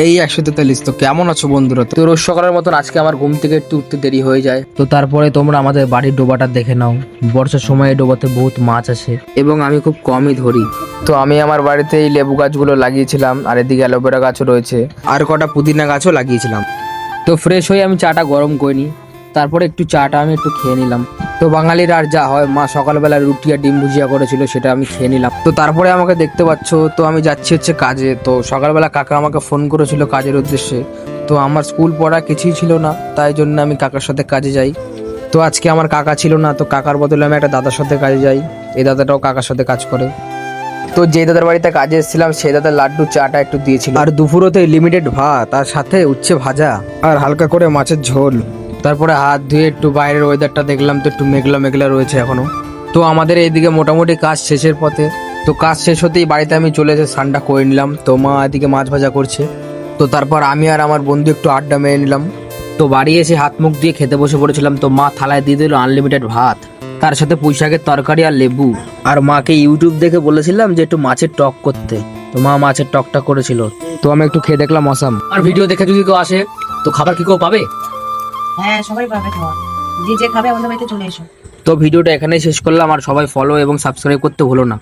এই 143। তো কেমন আছো বন্ধুরা? তো রোজ সকালের মতন আজকে আমার ঘুম থেকে একটু উঠতে দেরি হয়ে যায়। তো তারপরে তোমরা আমাদের বাড়ির ডোবাটা দেখে নাও। বর্ষার সময় এই ডোবাতে বহুত মাছ আসে এবং আমি খুব কমই ধরি। তো আমি আমার বাড়িতে এই লেবু গাছগুলো লাগিয়েছিলাম, আর এদিকে অ্যালোভেরা গাছও রয়েছে, আর কটা পুদিনা গাছও লাগিয়েছিলাম। তো ফ্রেশ হয়ে আমি চাটা গরম করে নিই, তারপরে একটু চাটা আমি একটু খেয়ে নিলাম। তো বাঙালির আর যা হয়, মা সকালবেলা রুটি আর ডিম ভুজিয়া করেছিল, সেটা আমি খেয়ে নিলাম। তো তারপরে আমাকে দেখতে পাচ্ছ, তো আমি যাচ্ছি হচ্ছে কাজে। তো সকালবেলা কাকা আমাকে ফোন করেছিল কাজের উদ্দেশ্যে। তো আমার স্কুল পড়া কিছুই ছিল না, তাই জন্য আমি কাকার সাথে কাজে যাই। তো আজকে আমার কাকা ছিল না, তো কাকার বদলে আমি একটা দাদার সাথে কাজে যাই। এই দাদাটাও কাকার সাথে কাজ করে। তো যে দাদার বাড়িতে কাজে এসেছিলাম, সেই দাদার লাড্ডু চাটা একটু দিয়েছিল, আর দুপুরতে লিমিটেড ভাত, তার সাথে উচ্ছে ভাজা আর হালকা করে মাছের ঝোল। তারপরে হাত ধুয়ে একটু বাইরের ওয়েদারটা দেখলাম, তো একটু মেঘলা মেঘলা রয়েছে এখনো। তো আমাদের এইদিকে মোটামুটি কাজ শেষের পথে। তো কাজ শেষ হতেই বাড়িতে আমি চলে এসে স্নানটা করে নিলাম। তো মা এদিকে মাছ ভাজা করছে। তো তারপর আমি আর আমার বন্ধু একটু আড্ডা মেরে নিলাম। তো বাড়ি এসে হাত মুখ দিয়ে খেতে বসে পড়েছিলাম। তো মা থালায় দিয়ে দিল আনলিমিটেড ভাত, তার সাথে পুঁই শাকের তরকারি আর লেবু। আর মাকে ইউটিউব দেখে বলেছিলাম যে একটু মাছের টক করতে, তো মা মাছের টকটা করেছিল। তো আমি একটু খেয়ে দেখলাম অসাম। আর ভিডিও দেখে যদি কেউ আসে, তো খাবার কি কেউ পাবে? হ্যাঁ, সবাই পাবে খাওয়া। যে যে খাবে আমাদের বাড়িতে চলে এসো। তো ভিডিওটা এখানেই শেষ করলাম, আর সবাই ফলো এবং সাবস্ক্রাইব করতে ভুলো না।